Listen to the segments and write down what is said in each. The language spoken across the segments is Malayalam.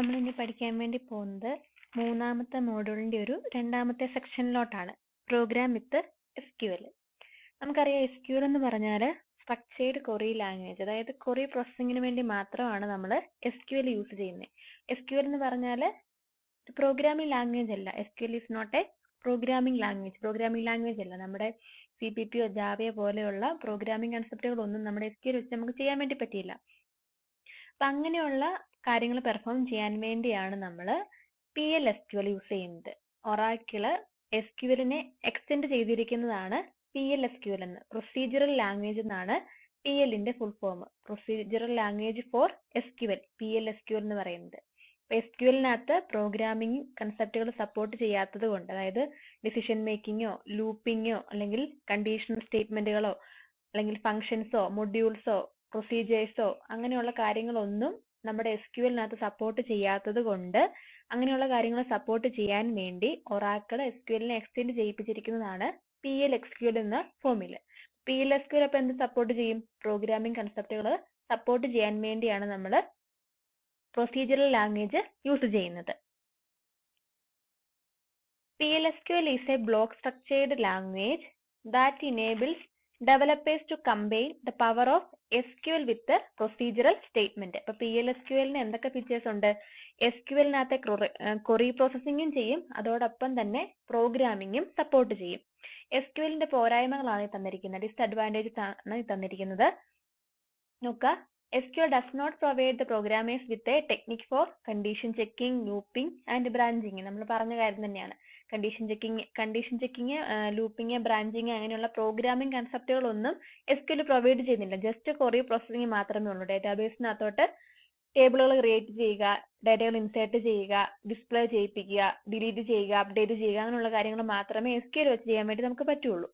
നമ്മൾ ഇനി പഠിക്കാൻ വേണ്ടി പോകുന്നത് മൂന്നാമത്തെ മോഡ്യൂളിന്റെ ഒരു രണ്ടാമത്തെ സെക്ഷനിലോട്ടാണ്, പ്രോഗ്രാം വിത്ത് SQL. നമുക്കറിയാം SQL എന്ന് പറഞ്ഞാൽ സ്ട്രക്ചേർഡ് ക്വറി ലാംഗ്വേജ്, അതായത് ക്വറി പ്രോസസ്സിങ്ങിന് വേണ്ടി മാത്രമാണ് നമ്മൾ SQL യൂസ് ചെയ്യുന്നത്. SQL എന്ന് പറഞ്ഞാൽ പ്രോഗ്രാമിംഗ് ലാംഗ്വേജ് അല്ല. SQL is not a programming language അല്ല. നമ്മുടെ CPP ജാവയോ പോലെയുള്ള പ്രോഗ്രാമിംഗ് കൺസെപ്റ്റുകളൊന്നും നമ്മുടെ SQL വെച്ച് നമുക്ക് ചെയ്യാൻ വേണ്ടി പറ്റില്ല. അപ്പം അങ്ങനെയുള്ള കാര്യങ്ങൾ പെർഫോം ചെയ്യാൻ വേണ്ടിയാണ് നമ്മൾ PL SQL യൂസ് ചെയ്യുന്നത്. ഒറാക്കിൾ SQLനെ എക്സ്റ്റെൻഡ് ചെയ്തിരിക്കുന്നതാണ് PL SQL എന്ന്. പ്രൊസീജിയറൽ ലാംഗ്വേജ് എന്നാണ് PLന്റെ full form. Procedural language for SQL, PL SQL എന്ന് പറയുന്നത്. SQLനകത്ത് പ്രോഗ്രാമിംഗ് കൺസെപ്റ്റുകൾ സപ്പോർട്ട് ചെയ്യാത്തത് കൊണ്ട്, അതായത് ഡിസിഷൻ മേക്കിങ്ങോ ലൂപ്പിങ്ങോ അല്ലെങ്കിൽ കണ്ടീഷണൽ സ്റ്റേറ്റ്മെന്റുകളോ അല്ലെങ്കിൽ ഫങ്ഷൻസോ മൊഡ്യൂൾസോ പ്രൊസീജിയേഴ്സോ അങ്ങനെയുള്ള കാര്യങ്ങളൊന്നും നമ്മുടെ SQLനകത്ത് സപ്പോർട്ട് ചെയ്യാത്തത് കൊണ്ട്, അങ്ങനെയുള്ള കാര്യങ്ങൾ സപ്പോർട്ട് ചെയ്യാൻ വേണ്ടി ഒറാക്കിൾ SQLനെ എക്സ്റ്റെൻഡ് ചെയ്യിപ്പിച്ചിരിക്കുന്നതാണ് PL SQL എന്ന ഫോമിൽ. PL SQL അപ്പോൾ എന്ത് സപ്പോർട്ട് ചെയ്യും? പ്രോഗ്രാമിംഗ് കൺസെപ്റ്റുകൾ സപ്പോർട്ട് ചെയ്യാൻ വേണ്ടിയാണ് നമ്മൾ പ്രൊസീജിയറൽ ലാംഗ്വേജ് യൂസ് ചെയ്യുന്നത്. PL SQL is a block structured language that enables developers to combine the power of SQL with the procedural statement. അപ്പോൾ PL SQLന് എന്തൊക്കെ ഫീച്ചേഴ്സ് ഉണ്ട്? SQLനകത്തെ ക്വറി പ്രോസസ്സിങ്ങും ചെയ്യും, അതോടൊപ്പം തന്നെ പ്രോഗ്രാമിങ്ങും സപ്പോർട്ട് ചെയ്യും. SQLന്റെ പോരായ്മകളാണ് തന്നിരിക്കുന്നത്, ഡിസ്അഡ്വാൻറ്റേജസ് ആണ് തന്നിരിക്കുന്നത്. നോക്കുക, SQL does not provide the programmers with a technique for condition checking, looping and branching. നമ്മൾ പറഞ്ഞ കാര്യം തന്നെയാണ്. കണ്ടീഷൻ ചെക്കിങ്, ലൂപ്പിംഗ്, ബ്രാഞ്ചിങ് അങ്ങനെയുള്ള പ്രോഗ്രാമിംഗ് കൺസെപ്റ്റുകളൊന്നും SQL പ്രൊവൈഡ് ചെയ്യുന്നില്ല. ജസ്റ്റ് ക്വറി പ്രോസസ്സിംഗ് മാത്രമേ ഉള്ളൂ. ഡേറ്റാബേസിനകത്തോട്ട് ടേബിളുകൾ ക്രിയേറ്റ് ചെയ്യുക, ഡേറ്റകൾ ഇൻസേർട്ട് ചെയ്യുക, ഡിസ്പ്ലേ ചെയ്യിപ്പിക്കുക, ഡിലീറ്റ് ചെയ്യുക, അപ്ഡേറ്റ് ചെയ്യുക, അങ്ങനെയുള്ള കാര്യങ്ങൾ മാത്രമേ SQL വെച്ച് ചെയ്യാൻ വേണ്ടി നമുക്ക് പറ്റുള്ളൂ.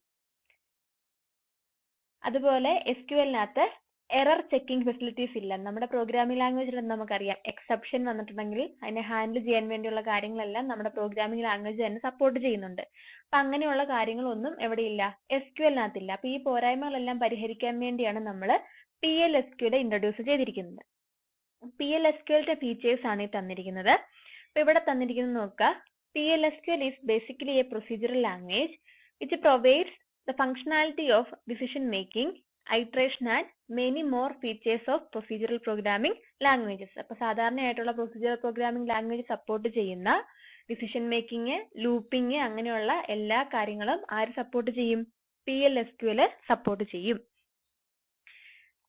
അതുപോലെ SQLനകത്ത് എറർ ചെക്കിംഗ് ഫെസിലിറ്റീസ് ഇല്ല. നമ്മുടെ പ്രോഗ്രാമിംഗ് ലാംഗ്വേജിൽ നമുക്കറിയാം, എക്സെപ്ഷൻ വന്നിട്ടുണ്ടെങ്കിൽ അതിനെ ഹാൻഡിൽ ചെയ്യാൻ വേണ്ടിയുള്ള കാര്യങ്ങളെല്ലാം നമ്മുടെ പ്രോഗ്രാമിംഗ് ലാംഗ്വേജ് തന്നെ സപ്പോർട്ട് ചെയ്യുന്നുണ്ട്. അപ്പം അങ്ങനെയുള്ള കാര്യങ്ങളൊന്നും എവിടെയില്ല, SQLനകത്തില്ല. അപ്പോൾ ഈ പോരായ്മകളെല്ലാം പരിഹരിക്കാൻ വേണ്ടിയാണ് നമ്മൾ PL SQL ഇൻട്രൊഡ്യൂസ് ചെയ്തിരിക്കുന്നത്. PL SQLന്റെ ഫീച്ചേഴ്സ് ആണ് ഈ തന്നിരിക്കുന്നത്. അപ്പോൾ ഇവിടെ തന്നിരിക്കുന്നത് നോക്കുക, PL SQL is basically a procedural language which provides the functionality of decision making, iteration and many more features of procedural programming languages. അപ്പോൾ സാധാരണയായിട്ടുള്ള പ്രൊസീജിയറൽ പ്രോഗ്രാമിംഗ് ലാംഗ്വേജ് സപ്പോർട്ട് ചെയ്യുന്ന ഡിസിഷൻ മേക്കിംഗ്, ലൂപ്പിംഗ് അങ്ങനെയുള്ള എല്ലാ കാര്യങ്ങളും ആര് സപ്പോർട്ട് ചെയ്യും? PL SQL സപ്പോർട്ട് ചെയ്യും.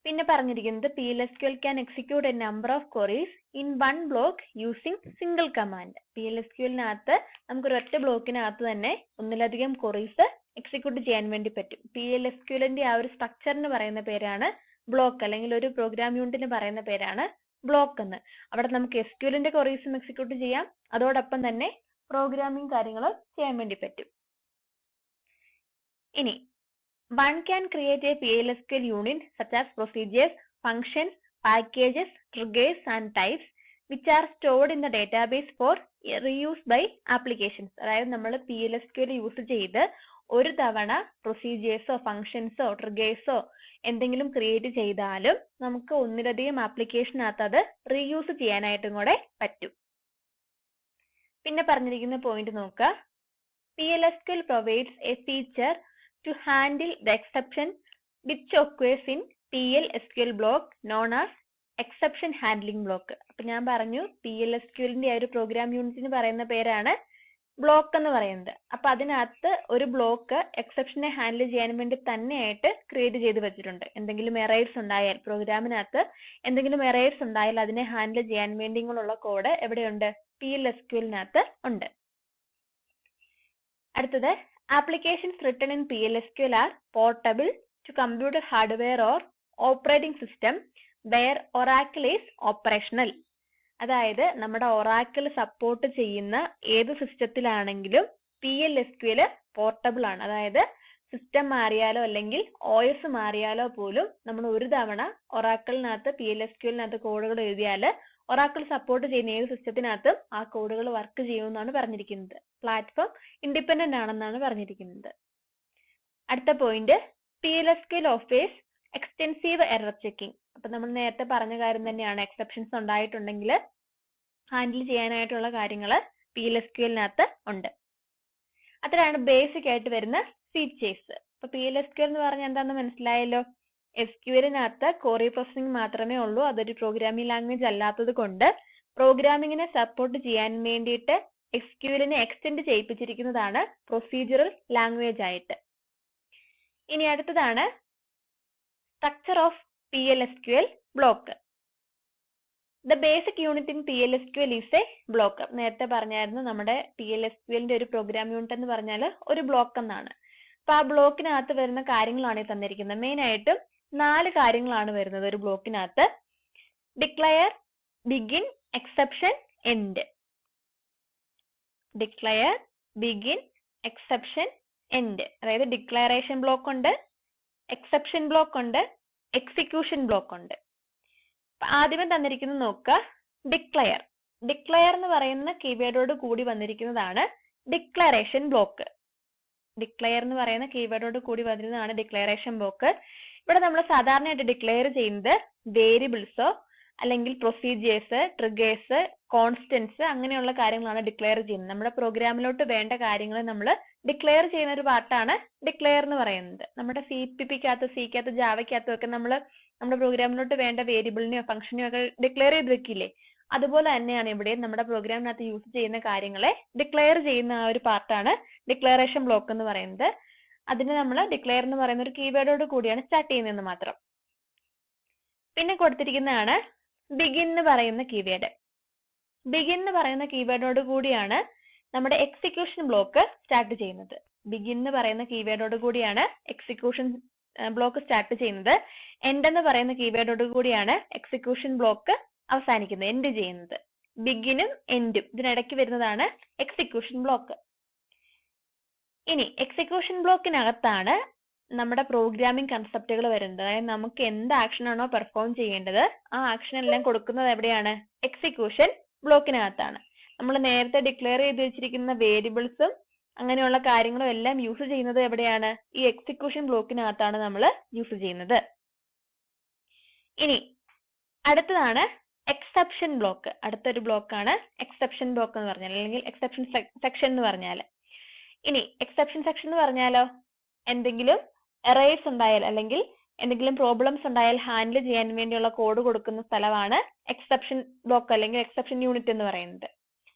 പിന്നെ പറഞ്ഞിരിക്കുന്നത് PL SQL can execute a number of queries in one block using single command. PL SQLനകത്ത് നമുക്ക് ഒരൊറ്റ ബ്ലോക്കിനകത്ത് തന്നെ ഒന്നിലധികം ക്വറീസ് എക്സിക്യൂട്ട് ചെയ്യാൻ വേണ്ടി പറ്റും. PL SQLന്റെ ആ ഒരു സ്ട്രക്ചറിന് പറയുന്ന പേരാണ് ബ്ലോക്ക്, അല്ലെങ്കിൽ ഒരു പ്രോഗ്രാം യൂണിറ്റിന് പറയുന്ന പേരാണ് ബ്ലോക്ക് എന്ന്. അവിടെ നമുക്ക് SQLന്റെ ക്വറീസും എക്സിക്യൂട്ട് ചെയ്യാം, അതോടൊപ്പം തന്നെ പ്രോഗ്രാമിംഗ് കാര്യങ്ങളും ചെയ്യാൻ വേണ്ടി പറ്റും. ഇനി one can create a PL SQL unit such as procedures, functions, packages, triggers and types which are stored in the database for reuse by applications. അതായത് നമ്മൾ PL SQL യൂസ് ചെയ്ത് ഒരു തവണ പ്രൊസീജിയേഴ്സോ ഫങ്ഷൻസോ ട്രിഗേഴ്സോ എന്തെങ്കിലും ക്രിയേറ്റ് ചെയ്താലും നമുക്ക് ഒന്നിലധികം ആപ്ലിക്കേഷനകത്ത് അത് റീയൂസ് ചെയ്യാനായിട്ടും കൂടെ പറ്റും. പിന്നെ പറഞ്ഞിരിക്കുന്ന പോയിന്റ് നോക്കുക, PL SQL provides a feature to handle the exception which occurs in PL SQL block known as exception handling block. അപ്പോൾ ഞാൻ പറഞ്ഞു PL SQLന്റെ ഒരു പ്രോഗ്രാം യൂണിറ്റിന് പറയുന്ന പേരാണ് ബ്ലോക്ക് എന്ന് പറയുന്നത്. അപ്പൊ അതിനകത്ത് ഒരു ബ്ലോക്ക് എക്സെപ്ഷനെ ഹാൻഡിൽ ചെയ്യാൻ വേണ്ടി തന്നെയായിട്ട് ക്രിയേറ്റ് ചെയ്ത് വെച്ചിട്ടുണ്ട്. എന്തെങ്കിലും എറേഴ്സ് ഉണ്ടായാൽ, പ്രോഗ്രാമിനകത്ത് എന്തെങ്കിലും എറേഴ്സ് ഉണ്ടായാൽ അതിനെ ഹാൻഡിൽ ചെയ്യാൻ വേണ്ടിയുള്ള കോഡ് എവിടെയുണ്ട്? PL SQLനകത്ത് ഉണ്ട്. അടുത്തത്, applications written in PL SQL are portable to computer hardware or operating system where Oracle is operational. അതായത് നമ്മുടെ ഒറാക്കിൾ സപ്പോർട്ട് ചെയ്യുന്ന ഏത് സിസ്റ്റത്തിലാണെങ്കിലും PL SQL പോർട്ടബിൾ ആണ്. അതായത് സിസ്റ്റം മാറിയാലോ അല്ലെങ്കിൽ OS മാറിയാലോ പോലും നമ്മൾ ഒരു തവണ ഒറാക്കിളിനകത്ത് PL SQLനകത്ത് കോഡുകൾ എഴുതിയാൽ ഒറാക്കിൾ സപ്പോർട്ട് ചെയ്യുന്ന ഏത് സിസ്റ്റത്തിനകത്തും ആ കോഡുകൾ വർക്ക് ചെയ്യുമെന്നാണ് പറഞ്ഞിരിക്കുന്നത്. പ്ലാറ്റ്ഫോം ഇൻഡിപെൻഡന്റ് ആണെന്നാണ് പറഞ്ഞിരിക്കുന്നത്. അടുത്ത point, PL SQL offers extensive error checking. അപ്പോൾ നമ്മൾ നേരത്തെ പറഞ്ഞ കാര്യം തന്നെയാണ്, എക്സെപ്ഷൻസ് ഉണ്ടായിട്ടുണ്ടെങ്കിൽ ഹാൻഡിൽ ചെയ്യാനായിട്ടുള്ള കാര്യങ്ങൾ PLSQL-നകത്ത് ഉണ്ട്. അത്രയാണ് ബേസിക് ആയിട്ട് വരുന്ന ഫീച്ചേഴ്സ്. അപ്പൊ PLSQL എന്ന് പറഞ്ഞാൽ എന്താണെന്ന് മനസ്സിലായല്ലോ. SQL-നകത്ത് ക്വറി പ്രോസസ്സിംഗ് മാത്രമേ ഉള്ളൂ. അതൊരു പ്രോഗ്രാമിംഗ് ലാംഗ്വേജ് അല്ലാത്തത് കൊണ്ട് പ്രോഗ്രാമിങ്ങിനെ സപ്പോർട്ട് ചെയ്യാൻ വേണ്ടിയിട്ട് SQL-നെ എക്സ്റ്റെൻഡ് ചെയ്യിപ്പിച്ചിരിക്കുന്നതാണ് പ്രൊസീജിയറൽ ലാംഗ്വേജ് ആയിട്ട്. ഇനി അടുത്തതാണ് structure of PLSQL block. The basic unit in PLSQL is A block. നേരത്തെ പറഞ്ഞായിരുന്നു നമ്മുടെ PLSQL-ന്റെ ഒരു പ്രോഗ്രാം യൂണിറ്റ് എന്ന് പറഞ്ഞാൽ ഒരു ബ്ലോക്ക് എന്നാണ്. അപ്പൊ ആ ബ്ലോക്കിനകത്ത് വരുന്ന കാര്യങ്ങളാണ് ഈ തന്നിരിക്കുന്നത്. മെയിൻ ആയിട്ടും 4 കാര്യങ്ങളാണ് വരുന്നത് ഒരു ബ്ലോക്കിനകത്ത്. Declare, begin, exception, end. Declare, begin, exception, end. അതായത് ഡിക്ലറേഷൻ ബ്ലോക്ക് ഉണ്ട്, എക്സെപ്ഷൻ ബ്ലോക്ക് ഉണ്ട്, എക്സിക്യൂഷൻ ബ്ലോക്ക് ഉണ്ട്. ആദ്യമേ തന്നിരിക്കുന്നത് നോക്കുക, ഡിക്ലയർ. ഡിക്ലയർ എന്ന് പറയുന്ന കീവേഡോട് കൂടി വന്നിരിക്കുന്നതാണ് ഡിക്ലറേഷൻ ബ്ലോക്ക്. ഡിക്ലയർ എന്ന് പറയുന്ന കീവേഡോട് കൂടി വരുന്നതാണ് ഡിക്ലറേഷൻ ബ്ലോക്ക്. ഇവിടെ നമ്മൾ സാധാരണയായിട്ട് ഡിക്ലെയർ ചെയ്യുന്നത് വേരിയബിൾസോ അല്ലെങ്കിൽ പ്രൊസീജിയേഴ്സ്, ട്രിഗേഴ്സ്, കോൺസ്റ്റൻസ് അങ്ങനെയുള്ള കാര്യങ്ങളാണ് ഡിക്ലെയർ ചെയ്യുന്നത്. നമ്മുടെ പ്രോഗ്രാമിലോട്ട് വേണ്ട കാര്യങ്ങൾ നമ്മൾ ഡിക്ലെയർ ചെയ്യുന്ന ഒരു പാർട്ടാണ് ഡിക്ലെയർ എന്ന് പറയുന്നത്. നമ്മുടെ CPP-ക്കകത്ത്, സിക്കകത്ത്, ജാവയ്ക്കകത്തും ഒക്കെ നമ്മൾ നമ്മുടെ പ്രോഗ്രാമിലോട്ട് വേണ്ട വേരിയബിളിനെയോ ഫംഗ്ഷനെയോ ഒക്കെ ഡിക്ലെയർ ചെയ്ത് വെക്കില്ലേ. അതുപോലെ തന്നെയാണ് ഇവിടെ നമ്മുടെ പ്രോഗ്രാമിനകത്ത് യൂസ് ചെയ്യുന്ന കാര്യങ്ങളെ ഡിക്ലെയർ ചെയ്യുന്ന ആ ഒരു പാർട്ടാണ് ഡിക്ലറേഷൻ ബ്ലോക്ക് എന്ന് പറയുന്നത്. അതിന് നമ്മൾ ഡിക്ലെയർ എന്ന് പറയുന്ന ഒരു കീവേഡോട് കൂടിയാണ് സ്റ്റാർട്ട് ചെയ്യുന്നതെന്ന് മാത്രം. പിന്നെ കൊടുത്തിരിക്കുന്നതാണ് ബിഗിൻ എന്ന് പറയുന്ന കീവേഡ്. ബിഗിൻ എന്ന് പറയുന്ന കീവേഡോട് കൂടിയാണ് നമ്മുടെ എക്സിക്യൂഷൻ ബ്ലോക്ക് സ്റ്റാർട്ട് ചെയ്യുന്നത്. ബിഗിൻ എന്ന് പറയുന്ന കീവേഡോട് കൂടിയാണ് എക്സിക്യൂഷൻ ബ്ലോക്ക് സ്റ്റാർട്ട് ചെയ്യുന്നത്. എൻഡ് എന്ന് പറയുന്ന കീവേഡോട് കൂടിയാണ് എക്സിക്യൂഷൻ ബ്ലോക്ക് അവസാനിക്കുന്നത്, എൻഡ് ചെയ്യുന്നത്. ബിഗിനും എൻഡും ഇതിനിടയ്ക്ക് വരുന്നതാണ് എക്സിക്യൂഷൻ ബ്ലോക്ക്. ഇനി എക്സിക്യൂഷൻ ബ്ലോക്കിനകത്താണ് നമ്മുടെ പ്രോഗ്രാമിംഗ് കൺസെപ്റ്റുകൾ വരുന്നത്. അതായത് നമുക്ക് എന്ത് ആക്ഷൻ ആണോ പെർഫോം ചെയ്യേണ്ടത് ആ ആക്ഷൻ എല്ലാം കൊടുക്കുന്നത് എവിടെയാണ്? എക്സിക്യൂഷൻ ബ്ലോക്കിനകത്താണ്. നമ്മൾ നേരത്തെ ഡിക്ലെയർ ചെയ്ത് വെച്ചിരിക്കുന്ന വേരിയബിൾസും അങ്ങനെയുള്ള കാര്യങ്ങളും എല്ലാം യൂസ് ചെയ്യുന്നത് എവിടെയാണ്? ഈ എക്സിക്യൂഷൻ ബ്ലോക്കിനകത്താണ് നമ്മൾ യൂസ് ചെയ്യുന്നത്. ഇനി അടുത്തതാണ് എക്സെപ്ഷൻ ബ്ലോക്ക്. അടുത്തൊരു ബ്ലോക്കാണ് എക്സെപ്ഷൻ ബ്ലോക്ക് എന്ന് പറഞ്ഞാൽ, അല്ലെങ്കിൽ എക്സെപ്ഷൻ സെക്ഷൻ എന്ന് പറഞ്ഞാൽ. ഇനി എക്സെപ്ഷൻ സെക്ഷൻ എന്ന് പറഞ്ഞാലോ, എന്തെങ്കിലും എറേഴ്സ് ഉണ്ടായാൽ അല്ലെങ്കിൽ എന്തെങ്കിലും പ്രോബ്ലംസ് ഉണ്ടായാൽ ഹാൻഡിൽ ചെയ്യാൻ വേണ്ടിയുള്ള കോഡ് കൊടുക്കുന്ന സ്ഥലമാണ് എക്സെപ്ഷൻ ബ്ലോക്ക് അല്ലെങ്കിൽ എക്സെപ്ഷൻ യൂണിറ്റ് എന്ന് പറയുന്നത്.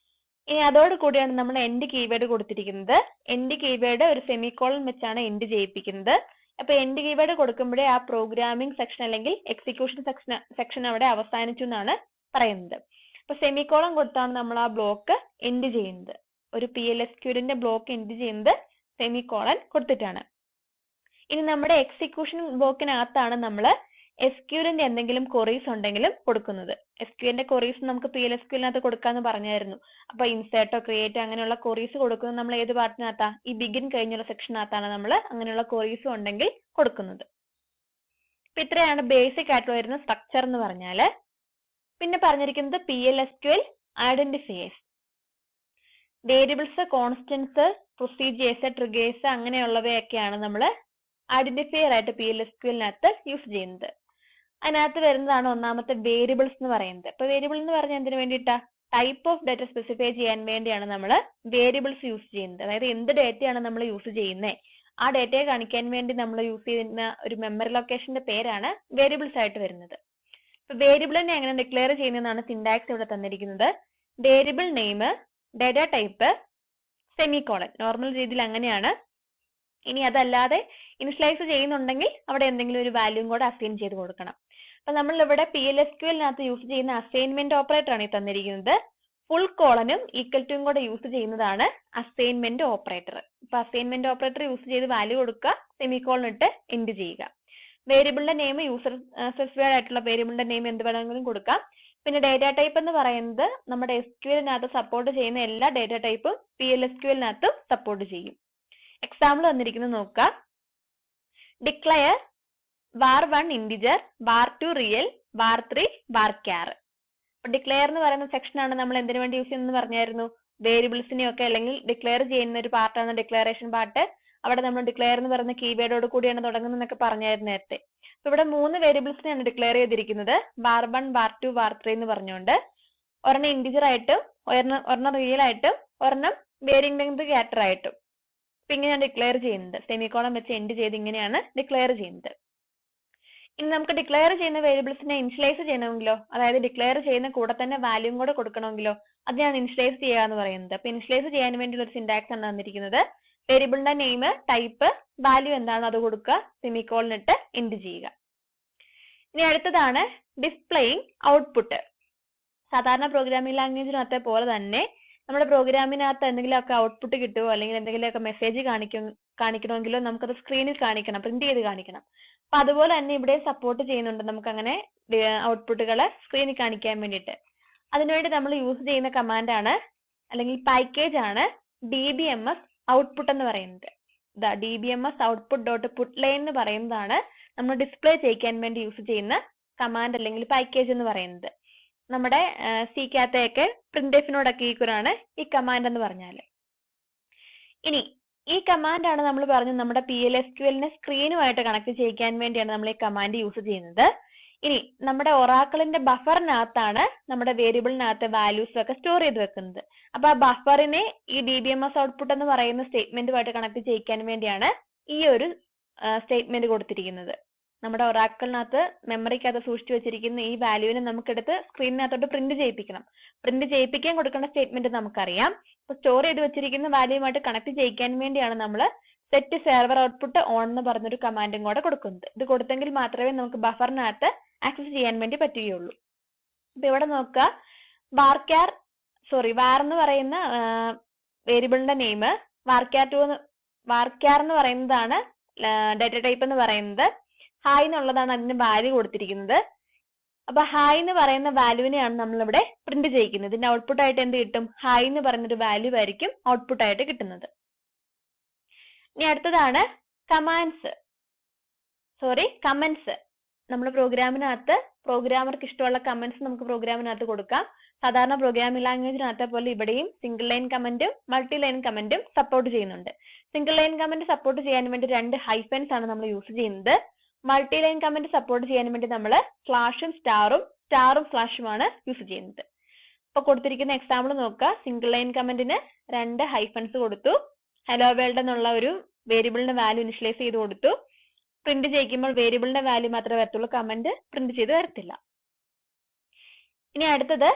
ഇനി അതോട് കൂടിയാണ് നമ്മൾ എൻഡ് കീവേഡ് കൊടുത്തിരിക്കുന്നത്. എൻഡ് കീവേഡ് ഒരു സെമിക്കോളൻ വെച്ചാണ് എൻഡ് ചെയ്യിപ്പിക്കുന്നത്. അപ്പൊ എൻഡ് കീവേഡ് കൊടുക്കുമ്പോഴേ ആ പ്രോഗ്രാമിംഗ് സെക്ഷൻ അല്ലെങ്കിൽ എക്സിക്യൂഷൻ സെക്ഷൻ അവിടെ അവസാനിച്ചു എന്നാണ് പറയുന്നത്. അപ്പൊ സെമിക്കോളൻ കൊടുത്താണ് നമ്മൾ ആ ബ്ലോക്ക് എൻഡ് ചെയ്യുന്നത്. ഒരു PLSQL-ന്റെ ബ്ലോക്ക് എൻഡ് ചെയ്യുന്നത് സെമിക്കോളൻ കൊടുത്തിട്ടാണ്. ഇനി നമ്മുടെ എക്സിക്യൂഷൻ ബ്ലോക്കിനകത്താണ് നമ്മൾ SQL-ന്റെ എന്തെങ്കിലും ക്വറീസ് ഉണ്ടെങ്കിലും കൊടുക്കുന്നത്. SQL-ന്റെ ക്വറീസ് നമുക്ക് PLSQL-നകത്ത് കൊടുക്കാന്ന് പറഞ്ഞായിരുന്നു. അപ്പൊ ഇൻസേർട്ടോ ക്രിയേറ്റോ അങ്ങനെയുള്ള ക്വറീസ് കൊടുക്കുന്നത് നമ്മൾ ഏത് പാർട്ടിനകത്താ? ഈ ബിഗിൻ കഴിഞ്ഞുള്ള സെക്ഷനകത്താണ് നമ്മൾ അങ്ങനെയുള്ള ക്വറീസ് ഉണ്ടെങ്കിൽ കൊടുക്കുന്നത്. അപ്പൊ ഇത്രയാണ് ബേസിക് ആയിട്ട് വരുന്ന സ്ട്രക്ചർ എന്ന് പറഞ്ഞാല്. പിന്നെ പറഞ്ഞിരിക്കുന്നത് PLSQL identifiers. Variables, constants, procedures, triggers അങ്ങനെയുള്ളവയൊക്കെയാണ് നമ്മൾ ഐഡന്റിഫയർ ആയിട്ട് PLSQL-നകത്ത് യൂസ് ചെയ്യുന്നത്. അതിനകത്ത് വരുന്നതാണ് ഒന്നാമത്തെ വേരിയബിൾസ് എന്ന് പറയുന്നത്. അപ്പൊ വേരിയബിൾ എന്ന് പറഞ്ഞാൽ എന്തിനു വേണ്ടിയിട്ടാ? ടൈപ്പ് ഓഫ് ഡാറ്റ സ്പെസിഫൈ ചെയ്യാൻ വേണ്ടിയാണ് നമ്മൾ വേരിയബിൾസ് യൂസ് ചെയ്യുന്നത്. അതായത് എന്ത് ഡേറ്റയാണ് നമ്മൾ യൂസ് ചെയ്യുന്നത് ആ ഡേറ്റയെ കാണിക്കാൻ വേണ്ടി നമ്മൾ യൂസ് ചെയ്യുന്ന ഒരു മെമ്മറി ലൊക്കേഷന്റെ പേരാണ് വേരിയബിൾസ് ആയിട്ട് വരുന്നത്. അപ്പൊ വേരിയബിളിനെ എങ്ങനെ ഡിക്ലെയർ ചെയ്യുന്നതാണ് സിന്റാക്സ് ഇവിടെ തന്നിരിക്കുന്നത്. Variable name, data type, semicolon. Normal രീതിയിൽ അങ്ങനെയാണ്. ഇനി അതല്ലാതെ ഇനിഷ്യലൈസ് ചെയ്യുന്നുണ്ടെങ്കിൽ അവിടെ എന്തെങ്കിലും ഒരു വാല്യൂം കൂടെ അസൈൻ ചെയ്ത് കൊടുക്കണം. അപ്പൊ നമ്മൾ ഇവിടെ PLSQL-നകത്ത് യൂസ് ചെയ്യുന്ന അസൈൻമെന്റ് ഓപ്പറേറ്റർ ആണ് ഈ തന്നിരിക്കുന്നത്. ഫുൾ കോളനും ഈക്വൽ ടും കൂടെ യൂസ് ചെയ്യുന്നതാണ് അസൈൻമെന്റ് ഓപ്പറേറ്റർ. അപ്പൊ അസൈൻമെന്റ് ഓപ്പറേറ്റർ യൂസ് ചെയ്ത് വാല്യൂ കൊടുക്കുക, സെമിക്കോളൻ ഇട്ട് എൻഡ് ചെയ്യുക. വേരിയബിളിന്റെ നെയിം യൂസർ സ്പെസിഫൈഡ് ആയിട്ടുള്ള വേരിയബിളിന്റെ നെയിം എന്ത് വേണമെങ്കിലും കൊടുക്കാം. പിന്നെ ഡേറ്റ ടൈപ്പ് എന്ന് പറയുന്നത് നമ്മുടെ SQL-നകത്ത് സപ്പോർട്ട് ചെയ്യുന്ന എല്ലാ ഡേറ്റ ടൈപ്പും PLSQL-നകത്തും സപ്പോർട്ട് ചെയ്യും. എക്സാമ്പിൾ തന്നിരിക്കുന്നത് നോക്കുക. Declare var1 integer, var2 real, var3 varchar. അപ്പൊ ഡിക്ലെയർ എന്ന് പറയുന്ന സെക്ഷനാണ് നമ്മൾ എന്തിനു വേണ്ടി യൂസ് ചെയ്യുന്നത് പറഞ്ഞായിരുന്നു? വേരിയബിൾസിനെയൊക്കെ അല്ലെങ്കിൽ ഡിക്ലെയർ ചെയ്യുന്ന ഒരു പാർട്ടാണ് ഡിക്ലറേഷൻ പാർട്ട്. അവിടെ നമ്മൾ ഡിക്ലെയർ എന്ന് പറയുന്ന കീവേഡോട് കൂടിയാണ് തുടങ്ങുന്നതെന്നൊക്കെ പറഞ്ഞായിരുന്നു നേരത്തെ. അപ്പൊ ഇവിടെ 3 വേരിയബിൾസിനെയാണ് ഡിക്ലെയർ ചെയ്തിരിക്കുന്നത്, var1, var2, var3 എന്ന് പറഞ്ഞുകൊണ്ട്. ഒരെണ്ണം ഇന്റിജർ ആയിട്ടും ഒരെണ്ണം റിയൽ ആയിട്ടും ഒരെണ്ണം വേരിയങ് ലെങ്ത് ക്യാരക്ടർ ആയിട്ടും. അപ്പൊ ഇങ്ങനെയാണ് ഡിക്ലെയർ ചെയ്യുന്നത്. സെമിക്കോളം വെച്ച് എൻഡ് ചെയ്ത് ഇങ്ങനെയാണ് ഡിക്ലെയർ ചെയ്യുന്നത്. ഇനി നമുക്ക് ഡിക്ലെയർ ചെയ്യുന്ന വേരിയബിൾസിനെ ഇനിഷ്യലൈസ് ചെയ്യണമെങ്കിലോ, അതായത് ഡിക്ലെയർ ചെയ്യുന്ന കൂടെ തന്നെ വാല്യൂം കൂടെ കൊടുക്കണമെങ്കിലോ അതിനാണ് ഇനിഷ്യലൈസ് ചെയ്യുക എന്ന് പറയുന്നത്. അപ്പൊ ഇനിഷ്യലൈസ് ചെയ്യാൻ വേണ്ടിയുള്ള ഒരു സിന്റാക്സ് ആണ് തന്നിരിക്കുന്നത്. വേരിയബിളിന്റെ നെയിം, ടൈപ്പ്, വാല്യൂ എന്താണോ അത് കൊടുക്കുക, സെമിക്കോളിനിട്ട് എൻഡ് ചെയ്യുക. ഇനി അടുത്തതാണ് ഡിസ്പ്ലേയിങ് ഔട്ട്പുട്ട്. സാധാരണ പ്രോഗ്രാമിംഗ് ലാംഗ്വേജിനകത്തെ പോലെ തന്നെ നമ്മുടെ പ്രോഗ്രാമിനകത്ത് എന്തെങ്കിലുമൊക്കെ ഔട്ട്പുട്ട് കിട്ടുമോ അല്ലെങ്കിൽ എന്തെങ്കിലുമൊക്കെ മെസ്സേജ് കാണിക്കണമെങ്കിലോ നമുക്കത് സ്ക്രീനിൽ കാണിക്കണം, പ്രിന്റ് ചെയ്ത് കാണിക്കണം. അപ്പൊ അതുപോലെ തന്നെ ഇവിടെ സപ്പോർട്ട് ചെയ്യുന്നുണ്ട് നമുക്ക് അങ്ങനെ ഔട്ട്പുട്ടുകളെ സ്ക്രീനിൽ കാണിക്കാൻ വേണ്ടിയിട്ട്. അതിനുവേണ്ടി നമ്മൾ യൂസ് ചെയ്യുന്ന കമാൻഡാണ് അല്ലെങ്കിൽ പാക്കേജ് ആണ് DBMS ഔട്ട്പുട്ട് എന്ന് പറയുന്നത്. DBMS output dot put line എന്ന് പറയുന്നതാണ് നമ്മൾ ഡിസ്പ്ലേ ചെയ്യിക്കാൻ വേണ്ടി യൂസ് ചെയ്യുന്ന കമാൻഡ് അല്ലെങ്കിൽ പാക്കേജ് എന്ന് പറയുന്നത്. നമ്മുടെ സിക്കകത്തെയൊക്കെ പ്രിന്റ്എഫിനോടൊക്കെ ഈക്വലാണ് ഈ കമാൻഡ് എന്ന് പറഞ്ഞാൽ. ഇനി ഈ കമാൻഡ് ആണ് നമ്മൾ പറഞ്ഞു നമ്മുടെ PL/SQLനെ സ്ക്രീനുമായിട്ട് കണക്ട് ചെയ്യിക്കാൻ വേണ്ടിയാണ് നമ്മൾ ഈ കമാൻഡ് യൂസ് ചെയ്യുന്നത്. ഇനി നമ്മുടെ ഒറാക്കിളിന്റെ ബഫറിനകത്താണ് നമ്മുടെ വേരിയബിളിനകത്തെ വാല്യൂസ് ഒക്കെ സ്റ്റോർ ചെയ്ത് വെക്കുന്നത്. അപ്പൊ ആ ബഫറിനെ ഈ DBMS ഔട്ട്പുട്ട് എന്ന് പറയുന്ന സ്റ്റേറ്റ്മെന്റുമായിട്ട് കണക്ട് ചെയ്യിക്കാൻ വേണ്ടിയാണ് ഈ ഒരു സ്റ്റേറ്റ്മെന്റ് കൊടുത്തിരിക്കുന്നത്. നമ്മുടെ ഒറാക്കിളിനകത്ത് മെമ്മറിക്കകത്ത് സൂക്ഷിച്ചു വെച്ചിരിക്കുന്ന ഈ വാല്യൂവിനെ നമുക്കെടുത്ത് സ്ക്രീനിനകത്തോട്ട് പ്രിന്റ് ചെയ്യിപ്പിക്കണം. പ്രിന്റ് ചെയ്യിപ്പിക്കാൻ കൊടുക്കേണ്ട സ്റ്റേറ്റ്മെന്റ് നമുക്കറിയാം. അപ്പൊ സ്റ്റോർ ചെയ്ത് വെച്ചിരിക്കുന്ന വാല്യൂവുമായിട്ട് കണക്ട് ചെയ്യിക്കാൻ വേണ്ടിയാണ് നമ്മൾ സെറ്റ് സെർവർ ഔട്ട്പുട്ട് ഓൺ എന്ന് പറഞ്ഞൊരു കമാൻഡും കൂടെ കൊടുക്കുന്നത്. ഇത് കൊടുത്തെങ്കിൽ മാത്രമേ നമുക്ക് ബഫറിനകത്ത് ആക്സസ് ചെയ്യാൻ വേണ്ടി പറ്റുകയുള്ളൂ. അപ്പൊ ഇവിടെ നോക്കുക, var എന്ന് പറയുന്ന വേരിയബിളിന്റെ നെയിം, varchar എന്ന് പറയുന്നതാണ് ഡാറ്റ ടൈപ്പ് എന്ന് പറയുന്നത്, ഹായ് എന്നുള്ളതാണ് അതിന് വാല്യൂ കൊടുത്തിരിക്കുന്നത്. അപ്പൊ ഹായ് എന്ന് പറയുന്ന വാല്യൂവിനെയാണ് നമ്മളിവിടെ പ്രിന്റ് ചെയ്യിക്കുന്നത്. ഇതിന്റെ ഔട്ട്പുട്ട് ആയിട്ട് എന്ത് കിട്ടും? ഹായ് എന്ന് പറയുന്നൊരു വാല്യൂ ആയിരിക്കും ഔട്ട്പുട്ട് ആയിട്ട് കിട്ടുന്നത്. ഇനി അടുത്തതാണ് കമന്റ്സ്. നമ്മുടെ പ്രോഗ്രാമിനകത്ത് പ്രോഗ്രാമർക്ക് ഇഷ്ടമുള്ള കമന്റ്സ് നമുക്ക് പ്രോഗ്രാമിനകത്ത് കൊടുക്കാം. സാധാരണ പ്രോഗ്രാമിംഗ് ലാംഗ്വേജിനകത്തെ പോലെ ഇവിടെയും സിംഗിൾ ലൈൻ കമന്റും മൾട്ടി ലൈൻ കമന്റും സപ്പോർട്ട് ചെയ്യുന്നുണ്ട്. സിംഗിൾ ലൈൻ കമന്റ് സപ്പോർട്ട് ചെയ്യാൻ വേണ്ടി 2 ഹൈഫൻസ് ആണ് നമ്മൾ യൂസ് ചെയ്യുന്നത്. മൾട്ടി ലൈൻ കമന്റ് സപ്പോർട്ട് ചെയ്യാൻ വേണ്ടി നമ്മൾ സ്ലാഷും സ്റ്റാറും സ്ലാഷുമാണ് യൂസ് ചെയ്യുന്നത്. ഇപ്പൊ കൊടുത്തിരിക്കുന്ന എക്സാമ്പിൾ നോക്കുക. സിംഗിൾ ലൈൻ കമന്റിന് 2 ഹൈഫൻസ് കൊടുത്തു. ഹലോ വേൾഡ് എന്നുള്ള ഒരു വേരിയബിളിന്റെ വാല്യൂ ഇനിഷ്യലൈസ് ചെയ്ത് കൊടുത്തു. പ്രിന്റ് ചെയ്യിക്കുമ്പോൾ വേരിയബിളിന്റെ വാല്യൂ മാത്രമേ വരത്തുള്ളൂ, കമന്റ് പ്രിന്റ് ചെയ്ത് വരത്തില്ല. ഇനി അടുത്തത്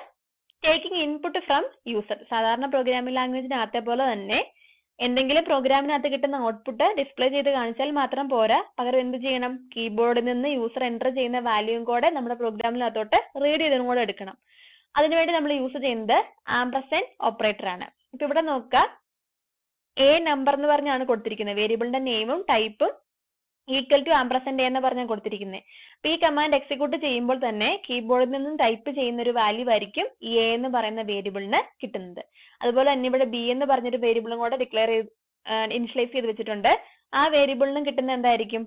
ടേക്കിംഗ് ഇൻപുട്ട് ഫ്രം യൂസർ. സാധാരണ പ്രോഗ്രാമിംഗ് ലാംഗ്വേജിനകത്തെ പോലെ തന്നെ എന്തെങ്കിലും പ്രോഗ്രാമിനകത്ത് കിട്ടുന്ന ഔട്ട്പുട്ട് ഡിസ്പ്ലേ ചെയ്ത് കാണിച്ചാൽ മാത്രം പോരാ, പകരം എന്ത് ചെയ്യണം? കീബോർഡിൽ നിന്ന് യൂസർ എൻ്റർ ചെയ്യുന്ന വാല്യൂയും കൂടെ നമ്മുടെ പ്രോഗ്രാമിനകത്തോട്ട് റീഡ് ചെയ്തതും കൂടെ എടുക്കണം. അതിനുവേണ്ടി നമ്മൾ യൂസ് ചെയ്യുന്നത് ആംപർസാൻഡ് ഓപ്പറേറ്റർ ആണ്. ഇപ്പൊ ഇവിടെ നോക്കുക, എ നമ്പർ എന്ന് പറഞ്ഞാണ് കൊടുത്തിരിക്കുന്നത്. വേരിയബിളിന്റെ നെയിമും ടൈപ്പും ഈക്വൽ ടു ആംപർസാൻഡ് എന്ന് പറഞ്ഞാണ് കൊടുത്തിരിക്കുന്നത്. അപ്പൊ ഈ കമാൻഡ് എക്സിക്യൂട്ട് ചെയ്യുമ്പോൾ തന്നെ കീബോർഡിൽ നിന്നും ടൈപ്പ് ചെയ്യുന്ന ഒരു വാല്യൂ ആയിരിക്കും ഈ എ എന്ന് പറയുന്ന വേരിയബിളിന് കിട്ടുന്നത്. അതുപോലെ തന്നെ ഇവിടെ ബി എന്ന് പറഞ്ഞൊരു വേരിയബിളും കൂടെ ഇനിഷ്യലൈസ് ചെയ്ത് വെച്ചിട്ടുണ്ട്. ആ വേരിയബിളിനും കിട്ടുന്ന എന്തായിരിക്കും?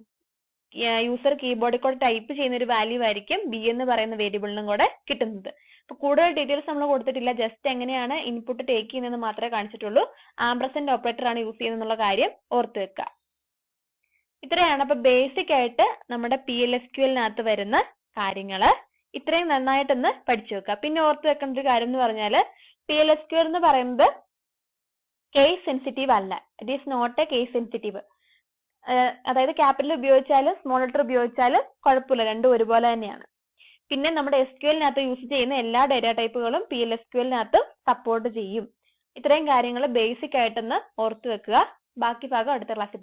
യൂസർ കീബോർഡിൽ കൂടെ ടൈപ്പ് ചെയ്യുന്ന ഒരു വാല്യൂ ആയിരിക്കും ബി എന്ന് പറയുന്ന വേരിയബിളിനും കൂടെ കിട്ടുന്നത്. അപ്പൊ കൂടുതൽ ഡീറ്റെയിൽസ് നമ്മൾ കൊടുത്തിട്ടില്ല, ജസ്റ്റ് എങ്ങനെയാണ് ഇൻപുട്ട് ടേക്ക് ചെയ്യുന്നത് മാത്രമേ കാണിച്ചിട്ടുള്ളൂ. ആംപർസാൻഡ് ഓപ്പറേറ്റർ ആണ് യൂസ് ചെയ്യുന്നത് കാര്യം ഓർത്ത് വെക്കുക. ഇത്രയാണ് അപ്പൊ ബേസിക് ആയിട്ട് നമ്മുടെ PL/SQLനകത്ത് വരുന്ന കാര്യങ്ങള്. ഇത്രയും നന്നായിട്ടൊന്ന് പഠിച്ചു വെക്കുക. പിന്നെ ഓർത്ത് വെക്കേണ്ട ഒരു കാര്യം എന്ന് പറഞ്ഞാൽ PL/SQL എന്ന് പറയുന്നത് കേസ് സെൻസിറ്റീവ് അല്ല. It is not a case sensitive. അതായത് ക്യാപിറ്റൽ ഉപയോഗിച്ചാലും സ്മോൾ ലെറ്റർ ഉപയോഗിച്ചാലും കുഴപ്പമില്ല, രണ്ടും ഒരുപോലെ തന്നെയാണ്. പിന്നെ നമ്മുടെ SQLനകത്ത് യൂസ് ചെയ്യുന്ന എല്ലാ ഡാറ്റാ ടൈപ്പുകളും PL/SQLനകത്ത് സപ്പോർട്ട് ചെയ്യും. ഇത്രയും കാര്യങ്ങൾ ബേസിക് ആയിട്ടൊന്ന് ഓർത്ത് വെക്കുക. ബാക്കി ഭാഗം അടുത്ത ക്ലാസ്സിൽ